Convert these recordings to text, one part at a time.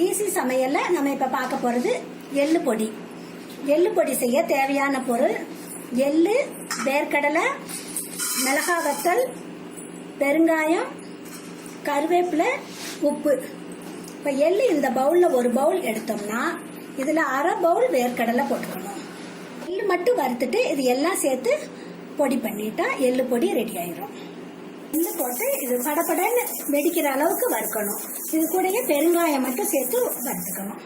Easy சமையல்ல நம்ம இப்ப பார்க்க போறது எள்ளு பொடி. எள்ளு பொடி செய்ய தேவையான பொருள் எள்ளு, வேர்க்கடலை, மிளகாய் வத்தல், பெருங்காயம், கருவேப்பிலை, உப்பு. இப்ப எள்ளு இந்த பவுல்ல ஒரு பவுல் எடுத்தோம்னா இதுல அரை பவுல் வேர்க்கடலை போட்டுக்கணும். எள்ளு மட்டும் வறுத்துட்டு இது எல்லாம் சேர்த்து பொடி பண்ணிட்டா எள்ளு பொடி ரெடி ஆயிரும். எள்ளு போட்டு இது படப்படன்னு வெடிக்கிற அளவுக்கு வறுக்கணும். இது கூடயே பெருங்காயம் மட்டும் சேர்த்து வறுத்துக்கணும்.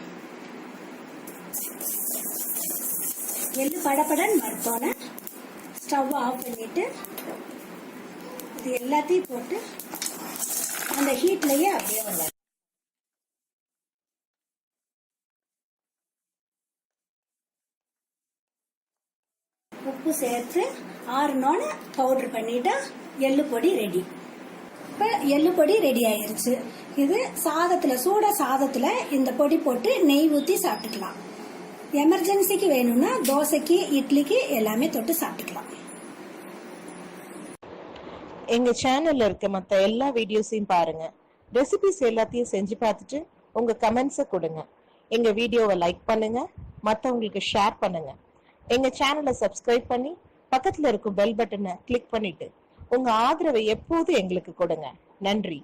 எள்ளு படப்படன்னு வறுத்தோன்னு ஸ்டவ் ஆஃப் பண்ணிட்டு இது எல்லாத்தையும் போட்டு அந்த ஹீட்லயே அப்படியே வரும். உப்பு சேர்த்து ஆறுனோன்னு பவுடர் பண்ணிட்டா எள்ளு பொடி ரெடி. இப்ப எள்ளு பொடி ரெடி ஆயிருச்சு. இது சாதத்துல, சூட சாதத்துல இந்த பொடி போட்டு நெய் ஊத்தி சாப்பிட்டுக்கலாம். எமர்ஜென்சிக்கு வேணும்னா தோசைக்கு, இட்லிக்கு எல்லாமே தொட்டு சாப்பிட்டுக்கலாம். எங்க சேனல்ல இருக்க மத்த எல்லா வீடியோஸையும் பாருங்க. ரெசிபிஸ் எல்லாத்தையும் செஞ்சு பார்த்துட்டு உங்க கமெண்ட்ஸை கொடுங்க. எங்க வீடியோவை லைக் பண்ணுங்க, மத்தவங்களுக்கு ஷேர் பண்ணுங்க. எங்க சேனலை சப்ஸ்கிரைப் பண்ணி பக்கத்துல இருக்கும் பெல் பட்டனை கிளிக் பண்ணிட்டு உங்க ஆதரவை எப்போதும் எங்களுக்கு கொடுங்க. நன்றி.